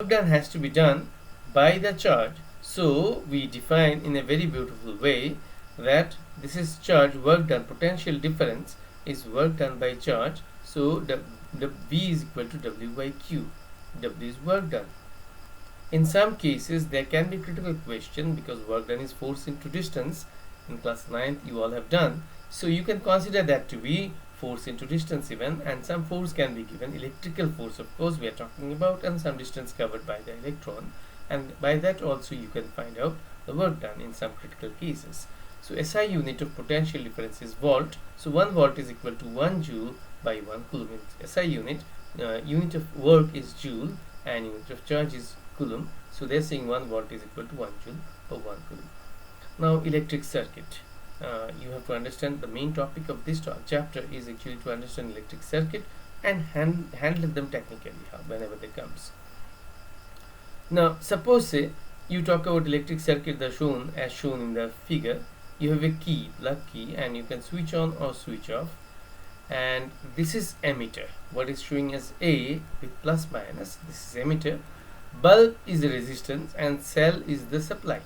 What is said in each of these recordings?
work done has to be done by the charge. So we define in a very beautiful way that this is charge work done. Potential difference is work done by charge. So the V is equal to W by Q. W is work done. In some cases there can be critical question because work done is force into distance. In class 9th you all have done. So you can consider that to be force into distance even, and some force can be given, electrical force of course we are talking about, and some distance covered by the electron, and by that also you can find out the work done in some critical cases. So SI unit of potential difference is volt. So 1 volt is equal to 1 joule by 1 coulomb. SI unit, unit of work is joule and unit of charge is coulomb. So they are saying 1 volt is equal to 1 joule per 1 coulomb. Now electric circuit. You have to understand the main topic of this chapter is actually to understand electric circuit and handle them technically whenever they comes. Now suppose say you talk about electric circuit as shown in the figure. You have a key, plug key, and you can switch on or switch off, and this is emitter. What is showing as A with plus minus, this is emitter. Bulb is the resistance and cell is the supply.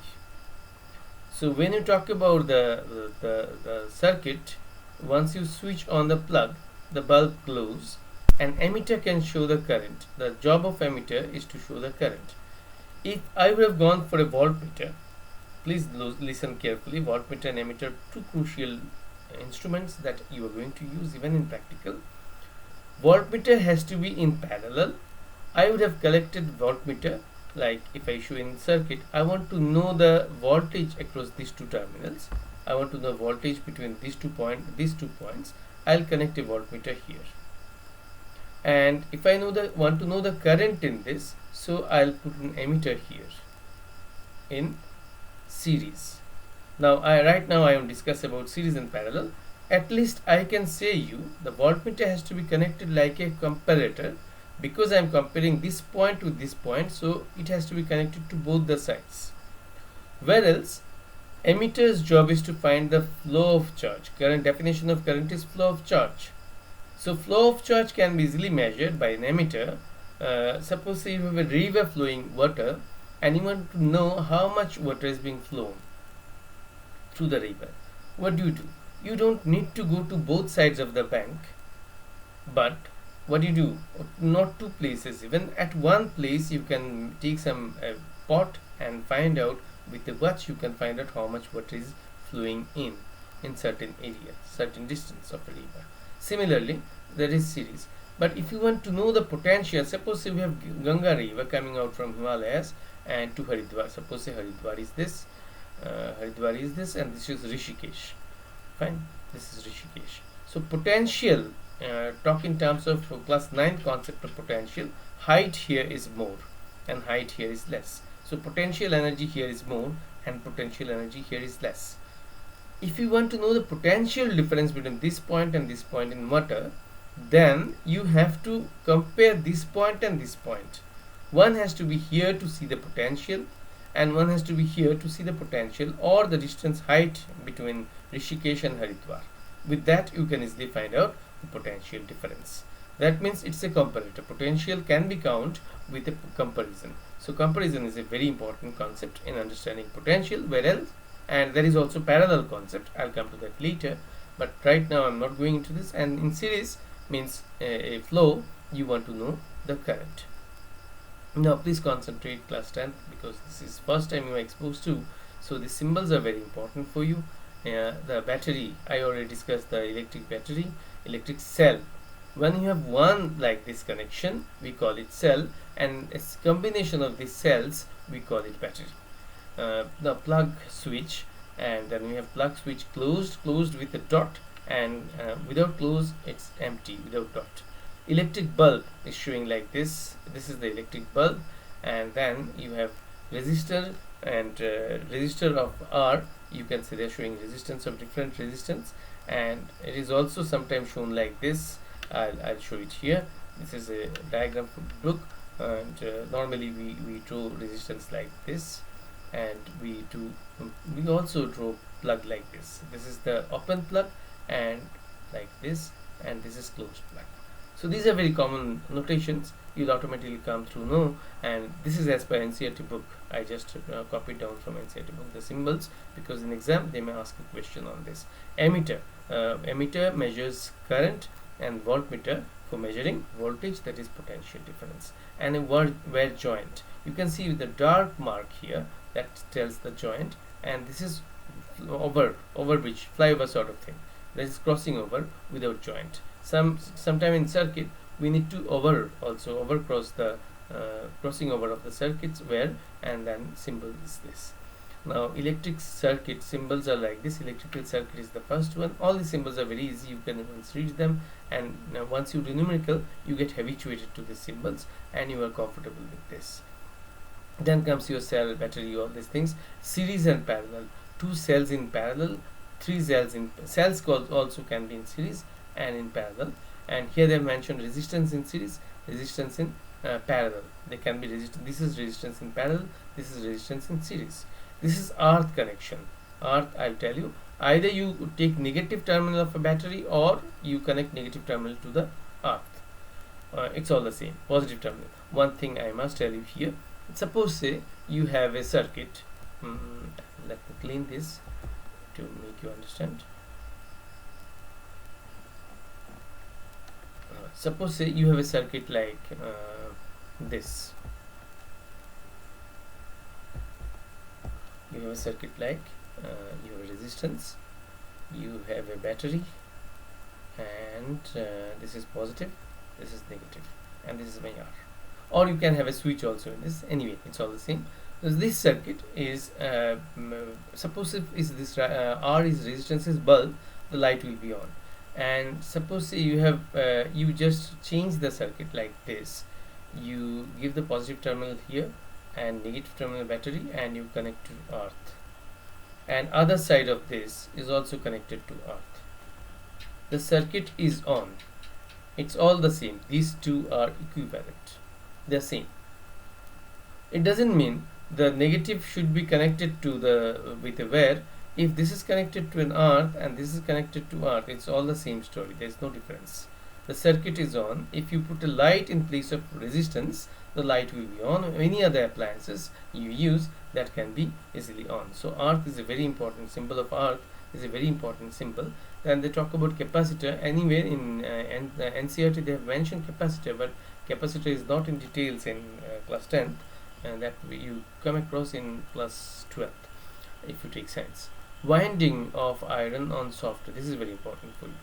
So when you talk about the circuit, once you switch on the plug, the bulb glows, and emitter can show the current. The job of emitter is to show the current. If I would have gone for a voltmeter, please listen carefully. Voltmeter and emitter, two crucial instruments that you are going to use even in practical. Voltmeter has to be in parallel. I would have collected voltmeter. Like if I show in circuit, I want to know the voltage across these two terminals. I want to know voltage between these two points. I'll connect a voltmeter here. And if I want to know the current in this, so I'll put an emitter here in series. Now right now I am discussing about series and parallel. At least I can say you the voltmeter has to be connected like a comparator, because I am comparing this point with this point, so it has to be connected to both the sides. Whereas emitter's job is to find the flow of charge. Current definition of current is flow of charge. So flow of charge can be easily measured by an emitter. Suppose you have a river flowing water and you want to know how much water is being flown through the river. What do? You don't need to go to both sides of the bank, but what do? Not two places, even at one place you can take some pot and find out with the watch you can find out how much water is flowing in certain area, certain distance of a river. Similarly, there is series. But if you want to know the potential, suppose we have Ganga river coming out from Himalayas and to Haridwar. Suppose say Haridwar is this, and this is Rishikesh. Fine, this is Rishikesh. So potential, talk in terms of class 9 concept of potential. Height here is more and height here is less. So potential energy here is more and potential energy here is less. If you want to know the potential difference between this point and this point in water, then you have to compare this point and this point. One has to be here to see the potential and one has to be here to see the potential, or the distance height between Rishikesh and Haridwar. With that you can easily find out the potential difference. That means it's a comparator. Potential can be counted with a comparison. So comparison is a very important concept in understanding potential, whereas and there is also parallel concept. I'll come to that later, but right now I'm not going into this. And in series means a flow, you want to know the current. Now please concentrate class 10th, because this is first time you are exposed to, so the symbols are very important for you. The battery, I already discussed the electric battery. Electric cell, when you have one like this connection we call it cell, and a combination of these cells we call it battery. The plug switch, and then we have plug switch closed with a dot, and without close it's empty without dot. Electric bulb is showing like this. This is the electric bulb, and then you have resistor and resistor of R. You can see they're showing resistance of different resistance, and it is also sometimes shown like this. I'll show it here. This is a diagram from the book, and normally we draw resistance like this, and we also draw plug like this. This is the open plug and like this, and this is closed plug. So these are very common notations. You'll automatically come through know, and this is as per NCERT book. I just copied down from NCERT book the symbols, because in exam they may ask a question on this. Ammeter. Ammeter measures current, and voltmeter for measuring voltage, that is potential difference. And a wear joint. You can see the dark mark here that tells the joint, and this is overbridge, flyover sort of thing. That is crossing over without joint. Sometime in circuit we need to overcross the crossing over of the circuits where, and then symbol is this. Now electric circuit symbols are like this. Electrical circuit is the first one. All the symbols are very easy, you can once read them, and once you do numerical you get habituated to the symbols and you are comfortable with this. Then comes your cell, battery, all these things. Series and parallel. Two cells in parallel, three cells in cells also can be in series and in parallel. And here they have mentioned resistance in series, resistance in parallel. They can be resistance. This is resistance in parallel, this is resistance in series. This is earth connection. Earth, I'll tell you, either you take negative terminal of a battery or you connect negative terminal to the earth. It's all the same, positive terminal. One thing I must tell you here, suppose say you have a circuit. Let me clean this to make you understand. Suppose say you have a circuit like this. You have a circuit like you have a resistance, you have a battery, and this is positive, this is negative, and this is my R. Or you can have a switch also in this. Anyway, it's all the same. So this circuit is suppose if is this R is resistance is bulb, the light will be on. And suppose say you have you just change the circuit like this. You give the positive terminal here and negative terminal battery, and you connect to earth, and other side of this is also connected to earth. The circuit is on. It's all the same. These two are equivalent, they're same. It doesn't mean the negative should be connected to the with a wire. If this is connected to an earth and this is connected to earth, it's all the same story. There's no difference. The circuit is on. If you put a light in place of resistance, the light will be on. Any other appliances you use, that can be easily on. So earth is a very important symbol of earth, is a very important symbol. Then they talk about capacitor. Anywhere in NCERT they have mentioned capacitor, but capacitor is not in details in class 10th, and that you come across in class 12th if you take science. Winding of iron on soft. This is very important for you.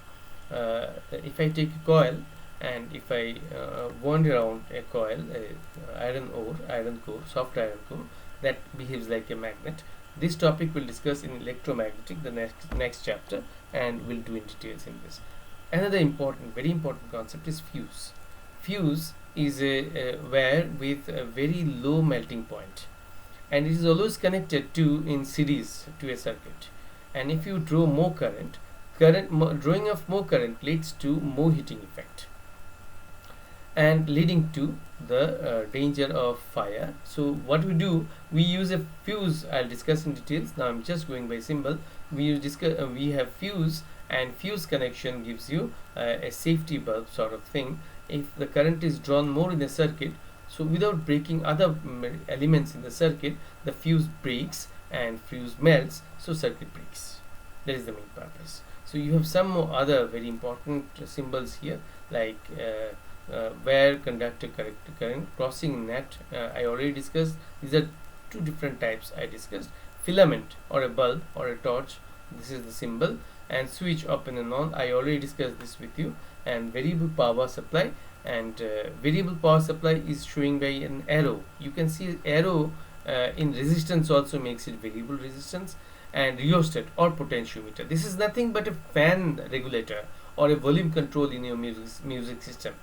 If I take a coil and if I wound around a coil, iron core, soft iron core, that behaves like a magnet. This topic we'll discuss in electromagnetic, the next chapter, and we'll do in details in this. Another important, very important concept is fuse. Fuse is a wire with a very low melting point, and it is always connected to in series to a circuit. And if you draw more current, drawing of more current leads to more heating effect, and leading to the danger of fire. So what we do, we use a fuse. I'll discuss in details. Now I'm just going by symbol. We have fuse, and fuse connection gives you a safety bulb sort of thing. If the current is drawn more in a circuit, so without breaking other elements in the circuit, the fuse breaks and fuse melts, so circuit breaks. That is the main purpose. So you have some more other very important symbols here, like wire, conductor, current, crossing net. I already discussed. These are two different types I discussed. Filament or a bulb or a torch, this is the symbol. And switch, open and on, I already discussed this with you. And variable power supply, and variable power supply is showing by an arrow. You can see arrow in resistance also makes it variable resistance. And rheostat or potentiometer, this is nothing but a fan regulator or a volume control in your music system.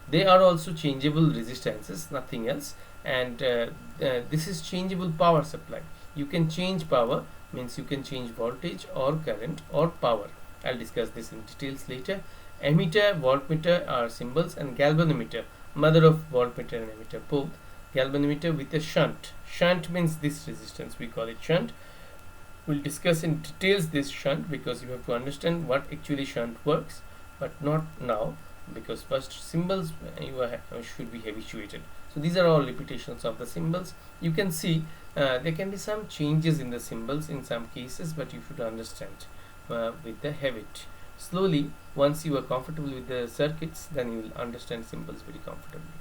They are also changeable resistances, nothing else. And this is changeable power supply. You can change power, means you can change voltage or current or power. I'll discuss this in details later. Ammeter, voltmeter are symbols, and galvanometer, mother of voltmeter and ammeter both. Galvanometer with a shunt. Shunt means this resistance, we call it shunt. We'll discuss in details this shunt, because you have to understand what actually shunt works, but not now. because first symbols should be habituated. So these are all repetitions of the symbols. You can see there can be some changes in the symbols in some cases, but you should understand with the habit. Slowly, once you are comfortable with the circuits, then you will understand symbols very comfortably.